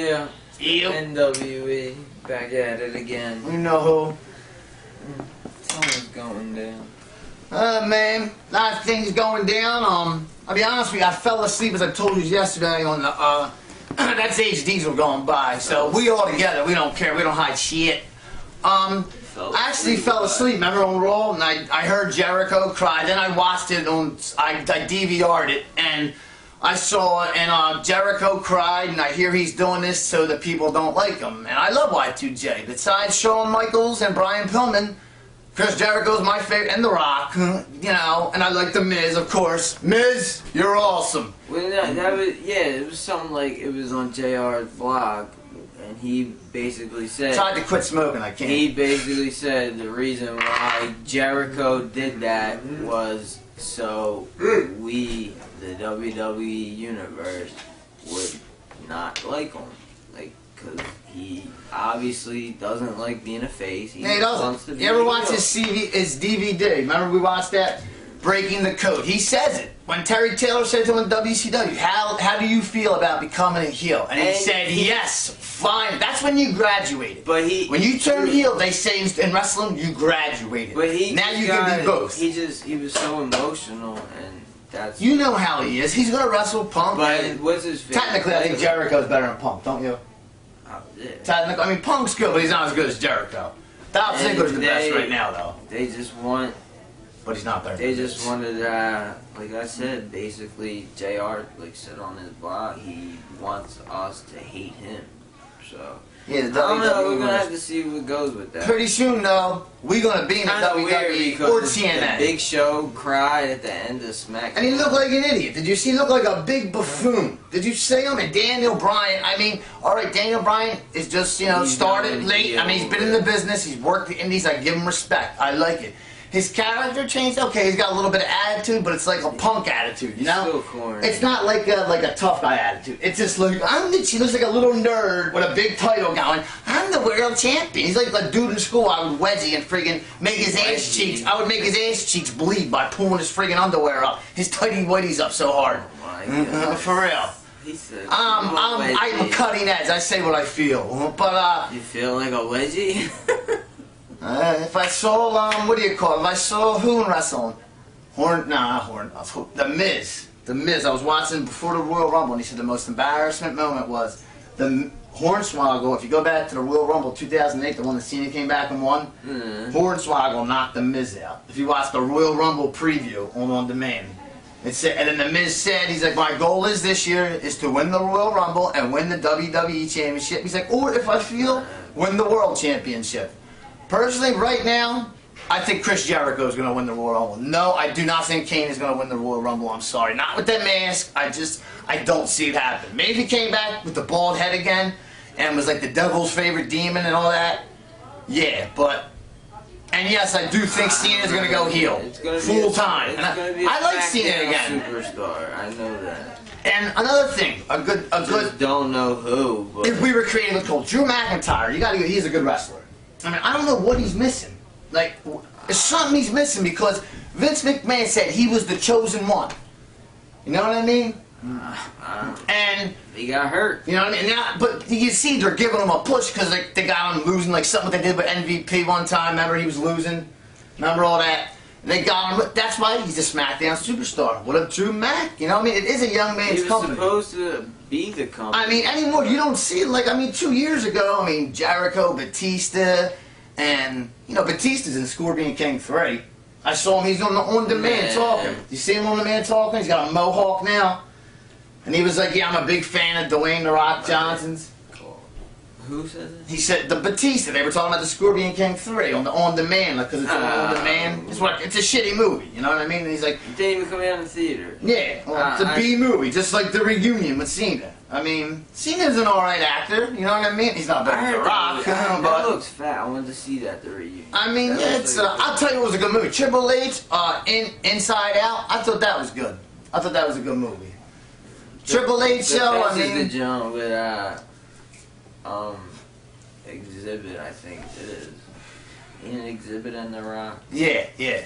Yeah. Yep. NWE. Back at it again. You know Something's going down. who? Man, a lot of things going down. I'll be honest with you, I fell asleep as I told you yesterday on the, that's H Diesel going by. So we all together, we don't care, we don't hide shit. I actually fell asleep, remember on Raw, and I heard Jericho cry. Then I watched it on, I DVR'd it, and I saw it, and Jericho cried, and I hear he's doing this so that people don't like him. And I love Y2J. Besides Shawn Michaels and Brian Pillman, Chris Jericho's my favorite, and The Rock, you know, and I like The Miz, of course. Miz, you're awesome. Well, that was, yeah, it was something like, it was on JR's blog, and he basically said... Tried to quit smoking, I can't. He basically said the reason why Jericho did that was so we, the WWE Universe, would not like him. Like, because he obviously doesn't like being a face. He doesn't. You ever watch his DVD? Remember we watched that? Breaking the Code. He says it. When Terry Taylor said to him in WCW, how do you feel about becoming a heel? And he said, yes, fine. That's when you graduated. But when you turn heel, they say in wrestling, you graduated. But now you can be both. He was so emotional, and that's... You know how he is. He's going to wrestle Punk. But what's his favorite? Technically, I think Jericho's better than Punk, don't you? Yeah. Technically, I mean, Punk's good, but he's not as good as Jericho. Dolph Ziggler's the best right now, though. They just want... But he's not there. They just wanted, like I said, basically, JR, like, said on his blog, he wants us to hate him. So, yeah, I don't know, we're going to have to see what goes with that. Pretty soon, though, we're going to be in the WWE or TNA. Big Show cried at the end of SmackDown. And he looked like an idiot. Did you see? He looked like a big buffoon. Did you see him? And Daniel Bryan, I mean, alright, Daniel Bryan is just, you know, started late. I mean, he's been in the business. He's worked the indies. I give him respect. I like it. His character changed. Okay, he's got a little bit of attitude, but it's like a punk attitude, you know? Still corny. It's not like a tough guy attitude. It's just like, he looks like a little nerd with a big title going, I'm the world champion. He's like a dude in school I would wedgie and friggin' make his ass cheeks. I would make his ass cheeks bleed by pulling his friggin' underwear up. His tighty whities up so hard. Oh my God. For real. He said, I'm cutting edge. I say what I feel. But, you feel like a wedgie? if I saw, what do you call it? If I saw who in wrestling? The Miz. The Miz. I was watching before the Royal Rumble, and he said the most embarrassment moment was the Hornswoggle. If you go back to the Royal Rumble 2008, the one that Cena came back and won, Hornswoggle knocked the Miz out. If you watch the Royal Rumble preview on demand, it said, and then the Miz said, he's like, my goal is this year is to win the Royal Rumble and win the WWE Championship. He's like, or if I feel, win the World Championship. Personally, right now, I think Chris Jericho is going to win the Royal Rumble. No, I do not think Kane is going to win the Royal Rumble. I'm sorry. Not with that mask. I don't see it happen. Maybe if he came back with the bald head again and was like the devil's favorite demon and all that. Yeah, but... And yes, I do think Cena is going to go heel. Full time. And I like Cena again. Superstar. I know that. And another thing, a good... Just don't know who. But if we were creating what's called Drew McIntyre, you got to go, he's a good wrestler. I mean, I don't know what he's missing. Like, there's something he's missing because Vince McMahon said he was the chosen one. You know what I mean? And he got hurt. You know what I mean? Now, but you see, they're giving him a push because they got him losing, like something they did with MVP one time. Remember, he was losing. Remember all that? They got him. That's why he's a SmackDown superstar. What a Drew Mac? You know what I mean? It is a young man's company. He was supposed to be the company. I mean, anymore, you don't see it. Like, I mean, 2 years ago, I mean, Jericho, Batista, and, you know, Batista's in Scorpion King 3. I saw him, he's on demand talking. You see him on demand talking? He's got a mohawk now. And he was like, yeah, I'm a big fan of Dwayne The Rock Johnson's. Who said that? He said, the Batista, they were talking about the Scorpion King 3 on demand, because it's on demand. It's a shitty movie, you know what I mean? And he's like... It didn't even come out in the theater. Yeah, well, it's a B movie, just like The Reunion with Cena. I mean, Cena's an alright actor, you know what I mean? He's not better than The Rock. That looks fat, I wanted to see that, The Reunion. I mean, yeah, it's, I'll tell you it was a good movie. Triple H, Inside Out, I thought that was good. I thought that was a good movie. Triple H show, I mean... This is the jump with, Exhibit, I think it is. Ain't an Exhibit in The Rock? Yeah, yeah.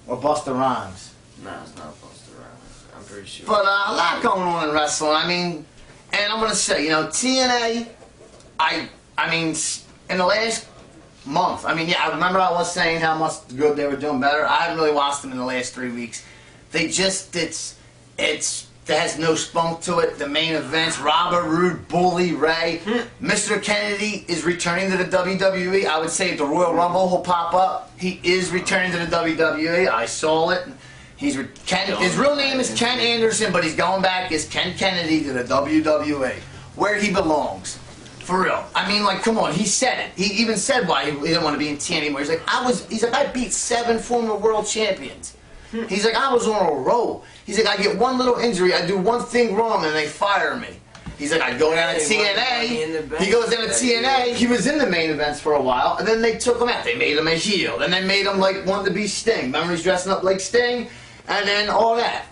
Or Busta Rhymes. No, it's not Busta Rhymes. I'm pretty sure. But a lot going on in wrestling. I mean, And I'm gonna say, you know, TNA. I mean, in the last month. I mean, yeah, I remember I was saying how much good they were doing better. I haven't really watched them in the last 3 weeks. They just, there has no spunk to it. The main events, Robert Roode, Bully Ray, Mr. Kennedy is returning to the WWE. I would say if the Royal Rumble will pop up, he is returning to the WWE. I saw it. His real name is Ken Anderson, but he's going back as Ken Kennedy to the WWE, where he belongs. For real. I mean, like, come on. He said it. He even said why he didn't want to be in TNA anymore. He's like, I beat 7 former world champions. He's like, I was on a roll. He's like, I get one little injury, I do one thing wrong, and they fire me. He's like, I go down to TNA. He goes down to TNA. He was in the main events for a while, and then they took him out. They made him a heel. Then they made him, like, wanting to be Sting. Remember, he's dressing up like Sting? And then all that.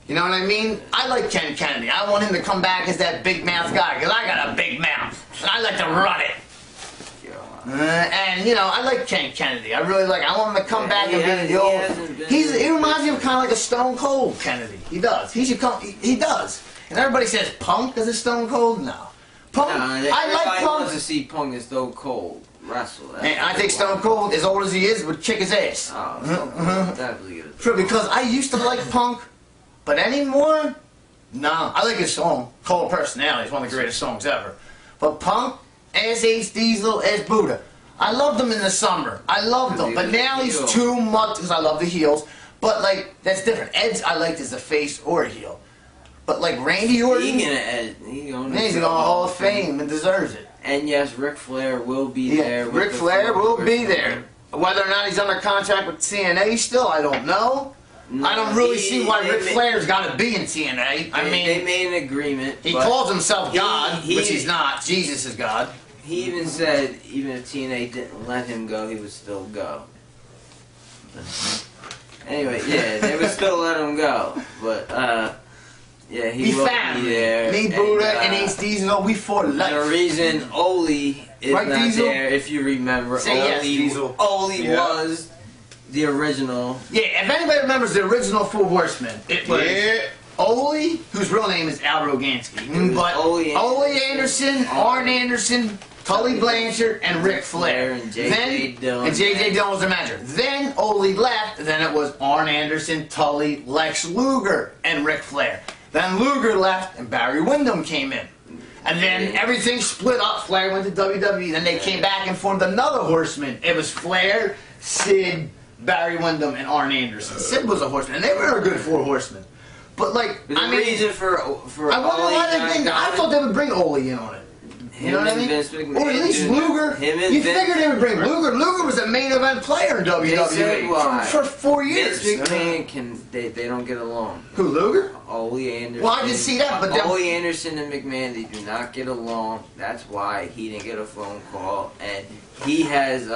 You know what I mean? I like Ken Kennedy. I want him to come back as that big mouth guy, because I got a big mouth, and I like to run it. And, you know, I like Ken Kennedy. I really like, I want him to come back and be the old. He reminds me of kind of like a Stone Cold Kennedy. He does. He should come, he does. And everybody says Punk is a Stone Cold? No. Punk, I like Punk. Wants to see Punk and Stone Cold wrestle. And I think Stone Cold, as old as he is, would kick his ass. Oh, Stone Cold definitely get it. Because I used to like Punk, but anymore, no. I like his song, Cold Personality. It's one of the greatest songs ever. But Punk, as Ace Diesel, as Buddha. I loved him in the summer. I loved him. But now he's too much, because I love the heels. But, like, that's different. Edge I liked as a face or a heel. But, like, Randy Orton, he's going to Hall of Fame and deserves it. And yes, Ric Flair will be there. Ric Flair will be there. Whether or not he's under contract with TNA still, I don't know. No, I don't really see why Ric Flair's got to be in TNA. I mean, they made an agreement. He calls himself God, which he's not. Jesus is God. He even said, even if TNA didn't let him go, he would still go. Anyway, yeah, they would still let him go. But, yeah, he will be there. Me, Buddha, and Ace Diesel, we for life. The reason Oli is not there, if you remember, Oli was the original. Yeah, if anybody remembers the original Four Horsemen, it was Oli, whose real name is Al Rogansky. But Ole Anderson, Arn Anderson, Tully Blanchard, and Ric Flair. And J.J. Dillon. And J.J. Dillon was the manager. Then Ole left, then it was Arn Anderson, Tully, Lex Luger, and Ric Flair. Then Luger left, and Barry Windham came in. And then everything split up. Flair went to WWE. Then they came back and formed another Horseman. It was Flair, Sid, Barry Windham, and Arn Anderson. Sid was a Horseman, and they were a good 4 Horsemen. But, like, I mean, reason for I wonder why they bring. I thought they would bring Ole in on it. You know what I mean? Or at least Luger. You figured they would bring Luger. Luger was a main event player in WWE for 4 years. Vince McMahon they don't get along. Who, Luger? Ole Anderson. Well, I didn't see that, but Ole Anderson and McMahon, they do not get along. That's why he didn't get a phone call, and he has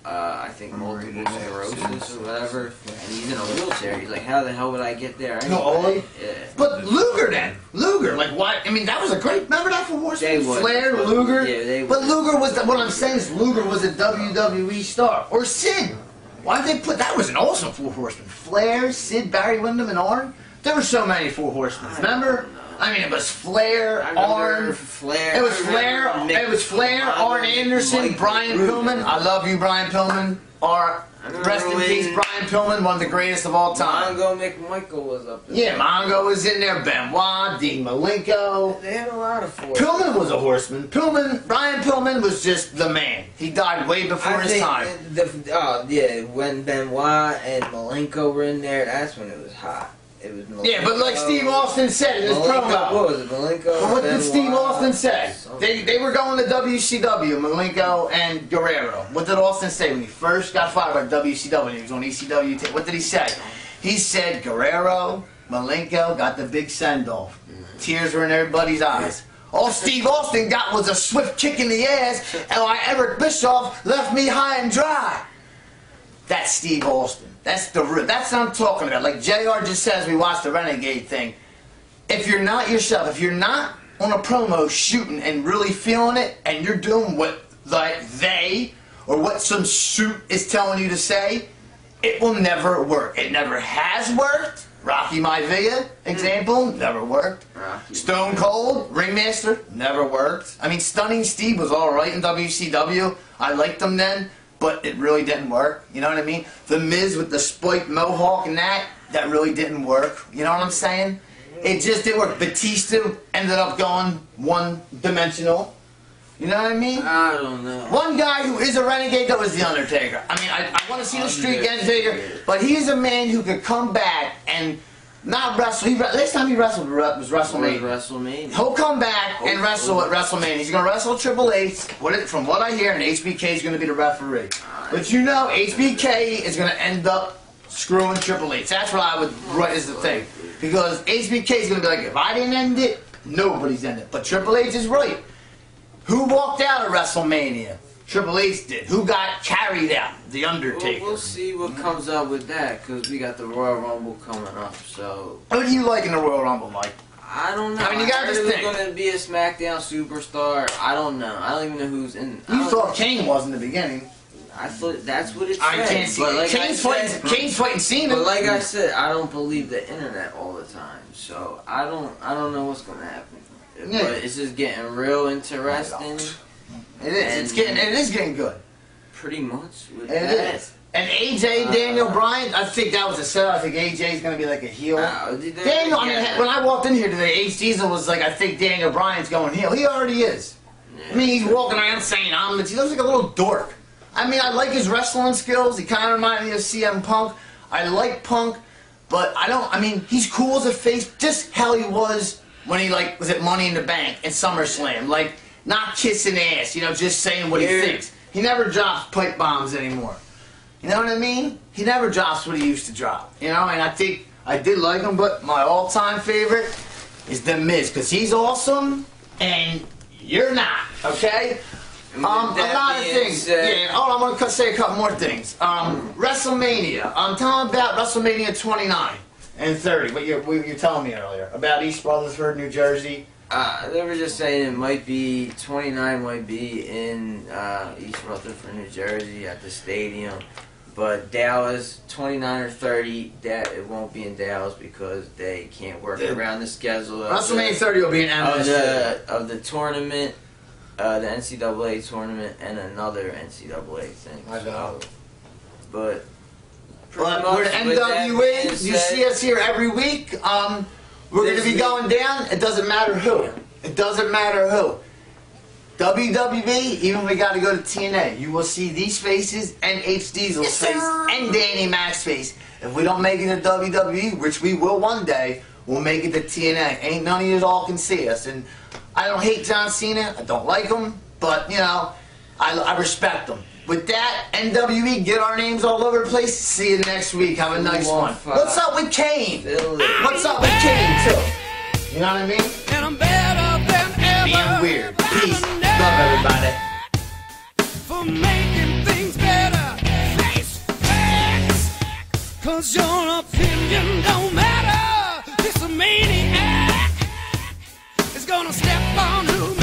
I think multiple sclerosis or whatever, and he's in a wheelchair. He's like, how the hell would I get there? No, Ole? Yeah. But Luger then. Luger, like why? I mean, that was a great, remember that for Horseman? Flair, Luger? Yeah, they would. But Luger was, what I'm saying is Luger was a WWE star. Or Sid. Why did they put, that was an awesome 4 Horsemen. Flair, Sid, Barry Windham, and Arn? There were so many 4 Horsemen, remember? I mean, it was Flair, Arn. It was Flair. It was Flair, Arn Anderson, Brian Pillman. I love you, Brian Pillman. Rest in peace, Brian Pillman, one of the greatest of all time. Mongo McMichael was up there. Yeah, Mongo was in there. Benoit, Dean Malenko. They had a lot of 4. Pillman was a Horseman. Brian Pillman was just the man. He died way before his time. When Benoit and Malenko were in there, that's when it was hot. It was Malenko. Yeah, but like Steve Austin said in his promo. What was it, Malenko? But what did Steve Austin say? They were going to WCW, Malenko and Guerrero. What did Austin say when he first got fired by WCW? He was on ECW. What did he say? He said Guerrero, Malenko got the big send-off. Tears were in everybody's eyes. All Steve Austin got was a swift kick in the ass, and Eric Bischoff left me high and dry. That's Steve Austin. That's what I'm talking about. Like JR just says, we watched the Renegade thing. If you're not yourself, if you're not on a promo shooting and really feeling it, and you're doing what like they or what some suit is telling you to say, it will never work. It never has worked. Rocky Maivia, example, never worked. Stone Cold, Ringmaster, never worked. I mean, Stunning Steve was alright in WCW. I liked him then, but it really didn't work. You know what I mean? The Miz with the spiked mohawk and that really didn't work. You know what I'm saying? It just didn't work. Batista ended up going one-dimensional. You know what I mean? I don't know. One guy who is a renegade, though, is The Undertaker. I mean, I want to see the streak Undertaker, but he's a man who could come back and not wrestle. Last time he wrestled was WrestleMania. He'll come back and wrestle at WrestleMania. He's going to wrestle Triple H. From what I hear, and HBK is going to be the referee. But you know, HBK is going to end up screwing Triple H. That's what I would write as the thing. Because HBK is going to be like, if I didn't end it, nobody's ended it. But Triple H is right. Who walked out of WrestleMania? Triple H did. Who got carried out? The Undertaker. We'll see what comes up with that, because we got the Royal Rumble coming up, so... What do you like in the Royal Rumble, Mike? I don't know. I mean, you got this thing. going to be a SmackDown superstar. I don't know. I don't even know who's in... You thought Kane was in the beginning. I thought that's what it said. I can't see it. Kane's fighting Cena. But like I said, I don't believe the internet all the time, so I don't know what's going to happen. Yeah. But it's just getting real interesting. It is. It is getting good. Pretty much. With it that. Is. And AJ, Daniel Bryan, I think that was a setup. I think AJ is going to be like a heel. Daniel, I mean, when I walked in here today, H. Diesel was like, I think Daniel Bryan's going heel. He already is. Yeah. I mean, he's walking around saying, he looks like a little dork. I mean, I like his wrestling skills. He kind of reminds me of CM Punk. I like Punk, but I mean, he's cool as a face, just how he was when he, like, was at Money in the Bank and SummerSlam. Like, not kissing ass, you know, just saying what he thinks. He never drops pipe bombs anymore. You know what I mean? He never drops what he used to drop. You know, and I think I did like him, but my all-time favorite is The Miz, because he's awesome, and you're not, okay? A lot of things. Yeah, I'm going to say a couple more things. WrestleMania. Tell me about WrestleMania 29 and 30, what you were telling me earlier, about East Rutherford, New Jersey. They were just saying it might be, 29 might be in East Rutherford, New Jersey at the stadium. But Dallas, 29 or 30, it won't be in Dallas because they can't work around the schedule. WrestleMania 30 will be in MSG. Of the tournament, the NCAA tournament, and another NCAA thing. I know. But we're the NWA. You see us here every week. We're going to be going down. It doesn't matter who. It doesn't matter who. WWE, even we got to go to TNA. You will see these faces and H. Diesel's face and Danny Mac's face. If we don't make it to WWE, which we will one day, we'll make it to TNA. Ain't none of you all can see us. And I don't hate John Cena. I don't like him. But, you know, I respect him. With that, NWE, get our names all over the place. See you next week. Have a nice one. What's up with Kane? What's up with Kane, too? You know what I mean? And I'm better than ever. Being weird. Peace. Love everybody. For making things better. Face facts. 'Cause your opinion don't matter. This a maniac is gonna step on who